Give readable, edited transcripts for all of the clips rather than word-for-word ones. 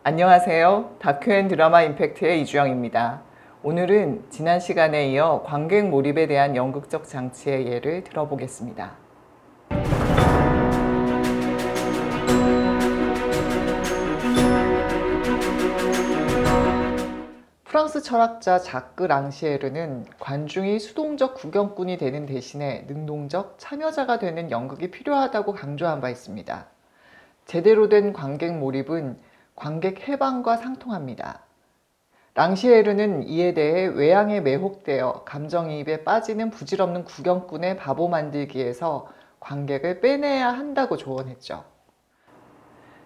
안녕하세요. 다큐앤드라마 임팩트의 이주영입니다. 오늘은 지난 시간에 이어 관객 몰입에 대한 연극적 장치의 예를 들어보겠습니다. 프랑스 철학자 자크 랑시에르는 관중이 수동적 구경꾼이 되는 대신에 능동적 참여자가 되는 연극이 필요하다고 강조한 바 있습니다. 제대로 된 관객 몰입은 관객 해방과 상통합니다. 랑시에르는 이에 대해 외양에 매혹되어 감정이입에 빠지는 부질없는 구경꾼의 바보 만들기에서 관객을 빼내야 한다고 조언했죠.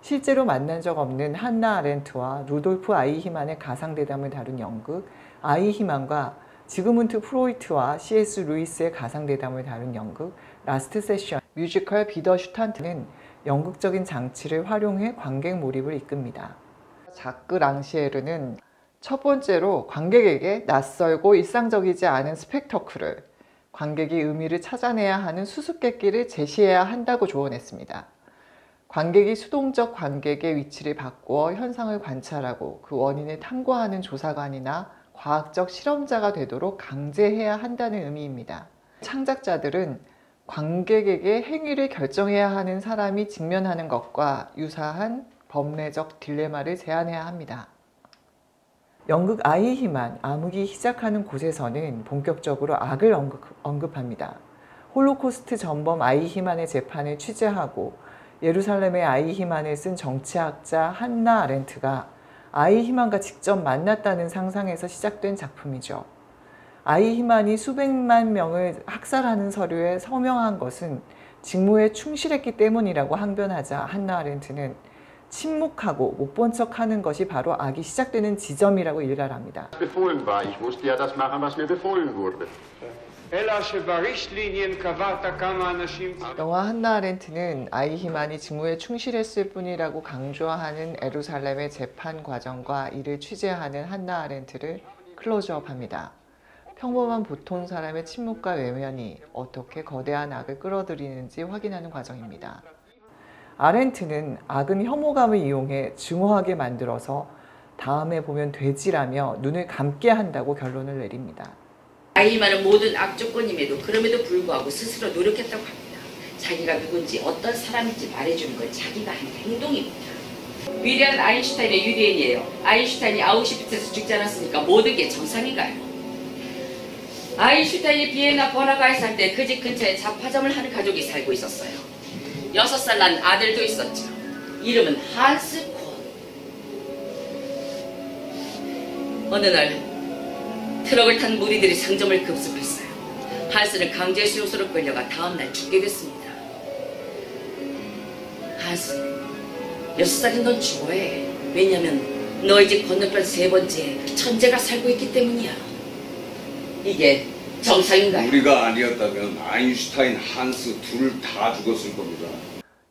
실제로 만난 적 없는 한나 아렌트와 루돌프 아이히만의 가상대담을 다룬 연극 아이히만과 지그문트 프로이트와 C.S. 루이스의 가상대담을 다룬 연극 라스트 세션, 뮤지컬 비더슈탄트는 연극적인 장치를 활용해 관객 몰입을 이끕니다. 자크 랑시에르는 첫 번째로 관객에게 낯설고 일상적이지 않은 스펙터클을, 관객이 의미를 찾아내야 하는 수수께끼를 제시해야 한다고 조언했습니다. 관객이 수동적 관객의 위치를 바꾸어 현상을 관찰하고 그 원인을 탐구하는 조사관이나 과학적 실험자가 되도록 강제해야 한다는 의미입니다. 창작자들은 관객에게 행위를 결정해야 하는 사람이 직면하는 것과 유사한 법례적 딜레마를 제안해야 합니다. 연극 아이히만, 암흑이 시작하는 곳에서는 본격적으로 악을 언급합니다. 홀로코스트 전범 아이히만의 재판을 취재하고 예루살렘의 아이히만을 쓴 정치학자 한나 아렌트가 아이히만과 직접 만났다는 상상에서 시작된 작품이죠. 아이히만이 수백만 명을 학살하는 서류에 서명한 것은 직무에 충실했기 때문이라고 항변하자 한나 아렌트는 침묵하고 못 본 척하는 것이 바로 악이 시작되는 지점이라고 일갈합니다. 영화 한나 아렌트는 아이히만이 직무에 충실했을 뿐이라고 강조하는 예루살렘의 재판 과정과 이를 취재하는 한나 아렌트를 클로즈업합니다. 평범한 보통 사람의 침묵과 외면이 어떻게 거대한 악을 끌어들이는지 확인하는 과정입니다. 아렌트는 악은 혐오감을 이용해 증오하게 만들어서 다음에 보면 되지라며 눈을 감게 한다고 결론을 내립니다. 아이히만은 모든 악조건임에도 그럼에도 불구하고 스스로 노력했다고 합니다. 자기가 누군지 어떤 사람인지 말해주는 건 자기가 한 행동입니다. 위대한 아인슈타인의 유대인이에요. 아인슈타인이 아우슈비츠에서 죽지 않았으니까 모든 게 정상인가요? 아인슈타인이 비엔나 버나가에 살 때 그 집 근처에 잡화점을 하는 가족이 살고 있었어요. 6살 난 아들도 있었죠. 이름은 한스 콘. 어느 날 트럭을 탄 무리들이 상점을 급습했어요. 한스는 강제 수용소로 끌려가 다음날 죽게 됐습니다. 한스, 6살인 넌 죽어해. 왜냐면 너희 집 건너편 세 번째 천재가 살고 있기 때문이야. 이게 정상인가요? 우리가 아니었다면 아인슈타인, 한스 둘 다 죽었을 겁니다.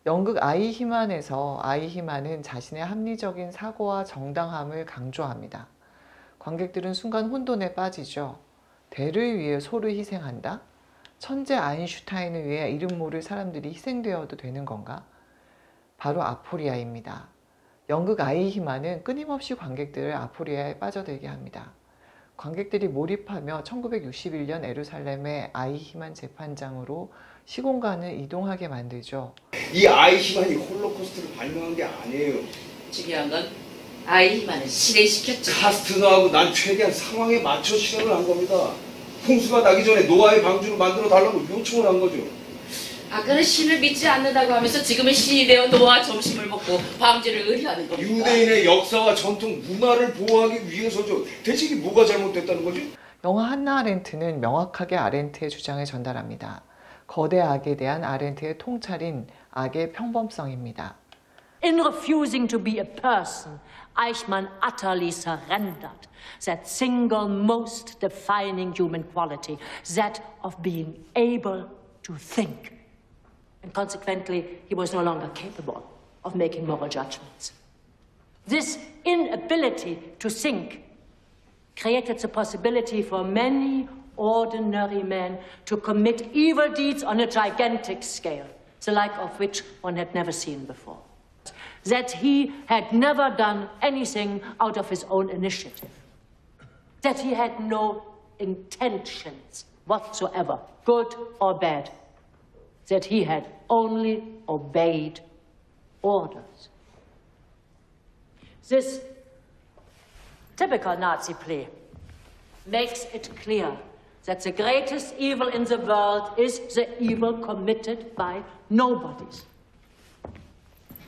연극 아이히만에서 아이히만은 자신의 합리적인 사고와 정당함을 강조합니다. 관객들은 순간 혼돈에 빠지죠. 대를 위해 소를 희생한다? 천재 아인슈타인을 위해 이름 모를 사람들이 희생되어도 되는 건가? 바로 아포리아입니다. 연극 아이히만은 끊임없이 관객들을 아포리아에 빠져들게 합니다. 관객들이 몰입하며 1961년 예루살렘의 아이히만 재판장으로 시공간을 이동하게 만들죠. 이 아이히만이 홀로코스트를 발명한 게 아니에요. 중요한 건 아이히만을 실행시켰죠. 카스트너하고 난 최대한 상황에 맞춰 실험을 한 겁니다. 홍수가 나기 전에 노아의 방주를 만들어 달라고 요청을 한 거죠. 아까는 신을 믿지 않는다고 하면서 지금은 신이 되어 노아 점심을 먹고 방주를 의뢰하는 겁니다. 유대인의 역사와 전통, 문화를 보호하기 위해서죠. 대체 이게 뭐가 잘못됐다는 거죠? 영화 한나 아렌트는 명확하게 아렌트의 주장을 전달합니다. 거대 악에 대한 아렌트의 통찰인 악의 평범성입니다. In refusing to be a person, Eichmann utterly surrendered that single most defining human quality, that of being able to think. And consequently, he was no longer capable of making moral judgments. This inability to think created the possibility for many ordinary men to commit evil deeds on a gigantic scale, the like of which one had never seen before. that he had never done anything out of his own initiative, that he had no intentions whatsoever, good or bad, that he had only obeyed orders. This typical Nazi play makes it clear that the greatest evil in the world is the evil committed by nobodies.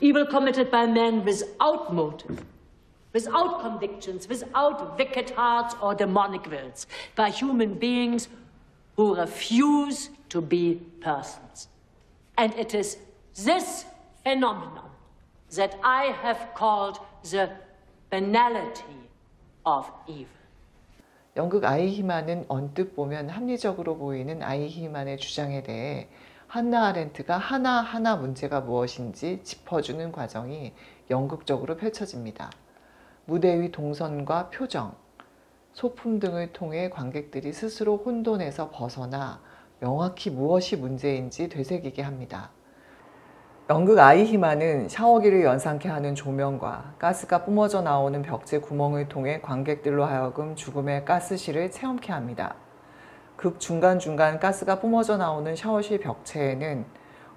Evil committed by men without motive, without convictions, without wicked hearts or demonic wills, by human beings who refuse to be persons. And it is this phenomenon that I have called the banality of evil. 연극 아이히만은 언뜻 보면 합리적으로 보이는 아이히만의 주장에 대해 한나 아렌트가 하나하나 문제가 무엇인지 짚어주는 과정이 연극적으로 펼쳐집니다. 무대 위 동선과 표정, 소품 등을 통해 관객들이 스스로 혼돈에서 벗어나 명확히 무엇이 문제인지 되새기게 합니다. 연극 아이히만은 샤워기를 연상케 하는 조명과 가스가 뿜어져 나오는 벽체 구멍을 통해 관객들로 하여금 죽음의 가스실을 체험케 합니다. 극 중간중간 가스가 뿜어져 나오는 샤워실 벽체에는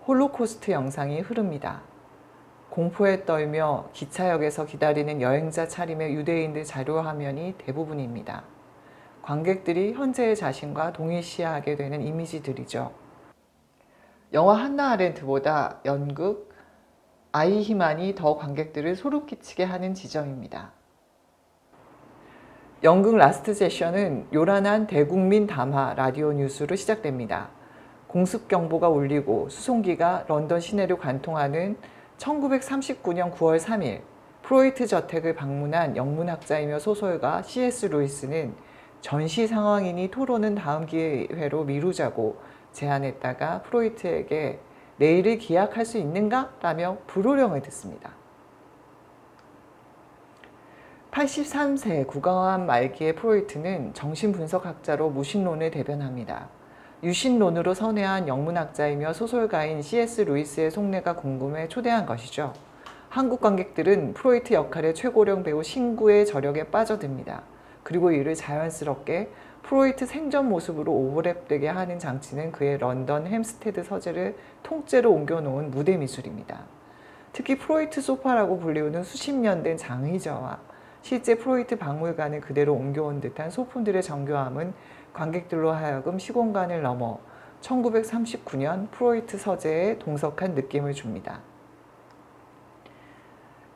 홀로코스트 영상이 흐릅니다. 공포에 떨며 기차역에서 기다리는 여행자 차림의 유대인들 자료 화면이 대부분입니다. 관객들이 현재의 자신과 동일시하게 되는 이미지들이죠. 영화 한나 아렌트보다 연극 아이히만이 더 관객들을 소름 끼치게 하는 지점입니다. 연극 라스트 세션은 요란한 대국민 담화 라디오 뉴스로 시작됩니다. 공습 경보가 울리고 수송기가 런던 시내를 관통하는 1939년 9월 3일 프로이트 저택을 방문한 영문학자이며 소설가 C.S. 루이스는 전시 상황이니 토론은 다음 기회로 미루자고 제안했다가 프로이트에게 내일을 기약할 수 있는가? 라며 불호령을 듣습니다. 83세 구강암 말기의 프로이트는 정신분석학자로 무신론을 대변합니다. 유신론으로 선회한 영문학자이며 소설가인 C.S. 루이스의 속내가 궁금해 초대한 것이죠. 한국 관객들은 프로이트 역할의 최고령 배우 신구의 저력에 빠져듭니다. 그리고 이를 자연스럽게 프로이트 생전 모습으로 오버랩되게 하는 장치는 그의 런던 햄스테드 서재를 통째로 옮겨놓은 무대 미술입니다. 특히 프로이트 소파라고 불리우는 수십 년 된 장의자와 실제 프로이트 박물관을 그대로 옮겨온 듯한 소품들의 정교함은 관객들로 하여금 시공간을 넘어 1939년 프로이트 서재에 동석한 느낌을 줍니다.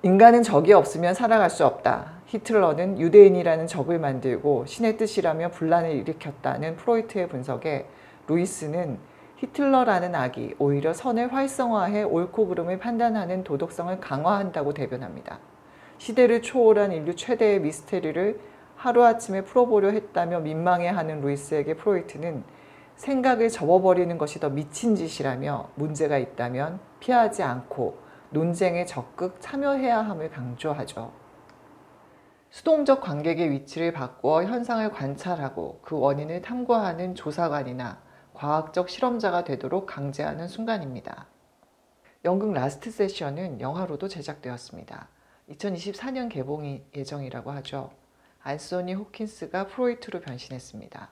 인간은 적이 없으면 살아갈 수 없다. 히틀러는 유대인이라는 적을 만들고 신의 뜻이라며 분란을 일으켰다는 프로이트의 분석에 루이스는 히틀러라는 악이 오히려 선을 활성화해 옳고 그름을 판단하는 도덕성을 강화한다고 대변합니다. 시대를 초월한 인류 최대의 미스테리를 하루아침에 풀어보려 했다며 민망해하는 루이스에게 프로이트는 생각을 접어버리는 것이 더 미친 짓이라며 문제가 있다면 피하지 않고 논쟁에 적극 참여해야 함을 강조하죠. 수동적 관객의 위치를 바꾸어 현상을 관찰하고 그 원인을 탐구하는 조사관이나 과학적 실험자가 되도록 강제하는 순간입니다. 연극 라스트 세션은 영화로도 제작되었습니다. 2024년 개봉 예정이라고 하죠. 안소니 호킨스가 프로이트로 변신했습니다.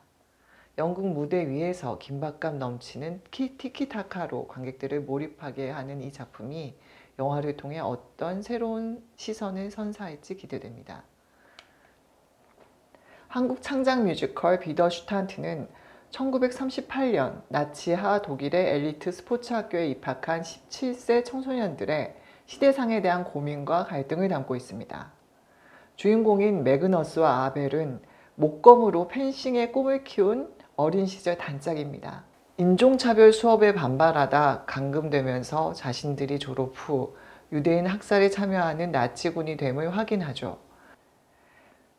연극 무대 위에서 긴박감 넘치는 티키타카로 관객들을 몰입하게 하는 이 작품이 영화를 통해 어떤 새로운 시선을 선사할지 기대됩니다. 한국 창작 뮤지컬 비더 슈탄트는 1938년 나치하 독일의 엘리트 스포츠 학교에 입학한 17세 청소년들의 시대상에 대한 고민과 갈등을 담고 있습니다. 주인공인 매그너스와 아벨은 목검으로 펜싱의 꿈을 키운 어린 시절 단짝입니다. 인종차별 수업에 반발하다 감금되면서 자신들이 졸업 후 유대인 학살에 참여하는 나치군이 됨을 확인하죠.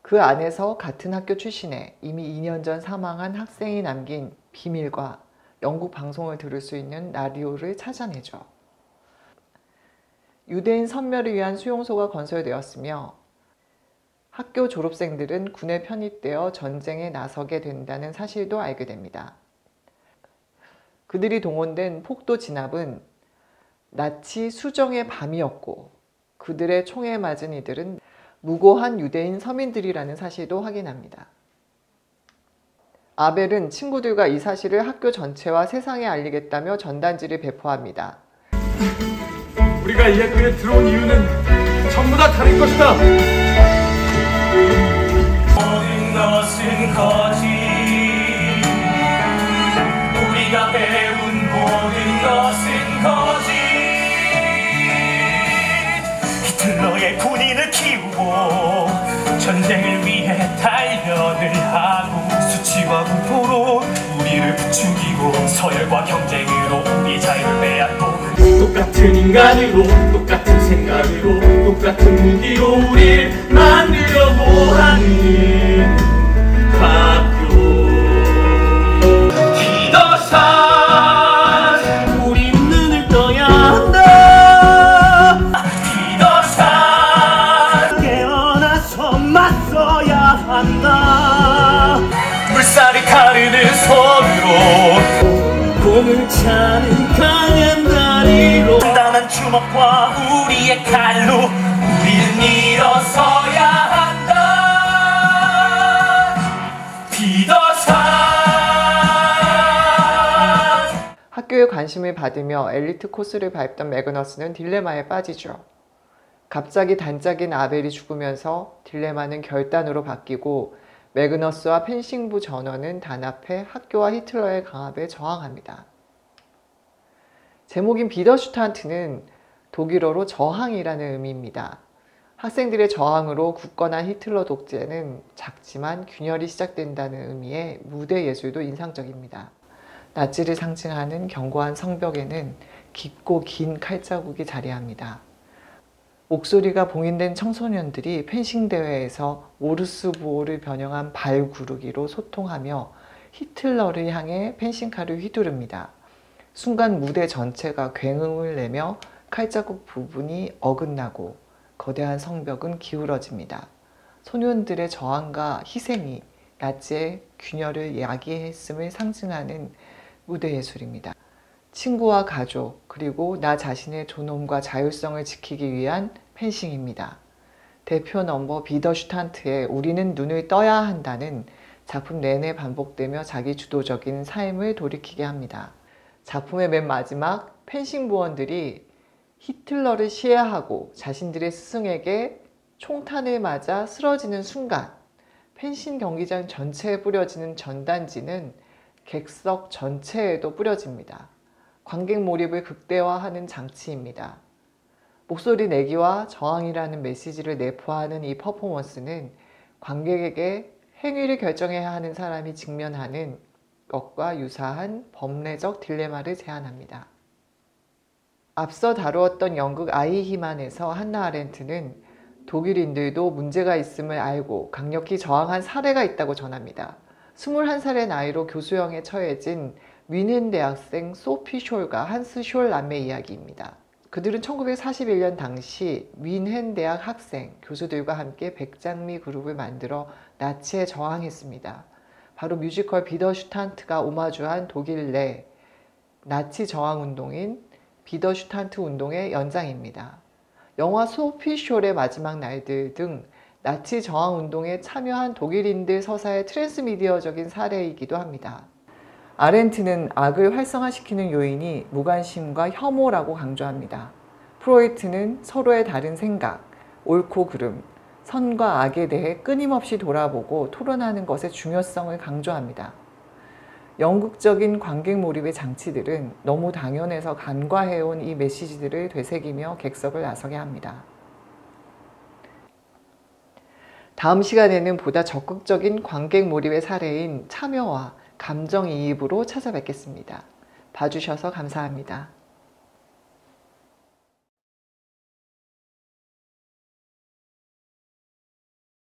그 안에서 같은 학교 출신의 이미 2년 전 사망한 학생이 남긴 비밀과 영국 방송을 들을 수 있는 라디오를 찾아내죠. 유대인 선멸을 위한 수용소가 건설되었으며 학교 졸업생들은 군에 편입되어 전쟁에 나서게 된다는 사실도 알게 됩니다. 그들이 동원된 폭도 진압은 나치 수정의 밤이었고 그들의 총에 맞은 이들은 무고한 유대인 서민들이라는 사실도 확인합니다. 아벨은 친구들과 이 사실을 학교 전체와 세상에 알리겠다며 전단지를 배포합니다. 우리가 이 학교에 들어온 이유는 전부 다 다른 것이다. 모든 것은 거짓. 우리가 배운 모든 것은 거짓. 히틀러의 군인을 키우고 전쟁을 위해 단련을 하고 수치와 공포로 우리를 부추기고 서열과 경쟁으로 우리 자유를 빼앗고 똑같은 인간으로 똑같은 생각으로 똑같은 무기로 우리를 만들려고 하는 학교. 디더산 우리 눈을 떠야 한다. 디더산 깨어나서 맞서야 한다. 물살이 가르는 손으로 공을 차는 강한 다리로 단단한 주먹과 우리의 칼로 우리는 일어서야 한다. 디더산. 학교에 관심을 받으며 엘리트 코스를 밟던 매그너스는 딜레마에 빠지죠. 갑자기 단짝인 아벨이 죽으면서 딜레마는 결단으로 바뀌고 매그너스와 펜싱부 전원은 단합해 학교와 히틀러의 강압에 저항합니다. 제목인 비더슈탄트는 독일어로 저항이라는 의미입니다. 학생들의 저항으로 굳건한 히틀러 독재는 작지만 균열이 시작된다는 의미의 무대 예술도 인상적입니다. 나치를 상징하는 견고한 성벽에는 깊고 긴 칼자국이 자리합니다. 목소리가 봉인된 청소년들이 펜싱 대회에서 오르스 부호를 변형한 발구르기로 소통하며 히틀러를 향해 펜싱칼을 휘두릅니다. 순간 무대 전체가 굉음을 내며 칼자국 부분이 어긋나고 거대한 성벽은 기울어집니다. 소년들의 저항과 희생이 나치의 균열을 야기했음을 상징하는 무대 예술입니다. 친구와 가족, 그리고 나 자신의 존엄과 자율성을 지키기 위한 펜싱입니다. 대표 넘버 비더슈탄트의 우리는 눈을 떠야 한다는 작품 내내 반복되며 자기 주도적인 삶을 돌이키게 합니다. 작품의 맨 마지막 펜싱 부원들이 히틀러를 시해하고 자신들의 스승에게 총탄을 맞아 쓰러지는 순간 펜싱 경기장 전체에 뿌려지는 전단지는 객석 전체에도 뿌려집니다. 관객 몰입을 극대화하는 장치입니다. 목소리 내기와 저항이라는 메시지를 내포하는 이 퍼포먼스는 관객에게 행위를 결정해야 하는 사람이 직면하는 것과 유사한 법례적 딜레마를 제안합니다. 앞서 다루었던 연극 아이히만에서 한나 아렌트는 독일인들도 문제가 있음을 알고 강력히 저항한 사례가 있다고 전합니다. 21살의 나이로 교수형에 처해진 뮌헨 대학생 소피 숄과 한스 숄 남매의 이야기입니다. 그들은 1941년 당시 뮌헨 대학 학생, 교수들과 함께 백장미 그룹을 만들어 나치에 저항했습니다. 바로 뮤지컬 비더슈탄트가 오마주한 독일 내 나치 저항운동인 비더슈탄트 운동의 연장입니다. 영화 소피 숄의 마지막 날들 등 나치 저항운동에 참여한 독일인들 서사의 트랜스미디어적인 사례이기도 합니다. 아렌트는 악을 활성화시키는 요인이 무관심과 혐오라고 강조합니다. 프로이트는 서로의 다른 생각, 옳고 그름, 선과 악에 대해 끊임없이 돌아보고 토론하는 것의 중요성을 강조합니다. 영국적인 관객 몰입의 장치들은 너무 당연해서 간과해온 이 메시지들을 되새기며 객석을 나서게 합니다. 다음 시간에는 보다 적극적인 관객 몰입의 사례인 참여와 감정이입으로 찾아뵙겠습니다. 봐주셔서 감사합니다.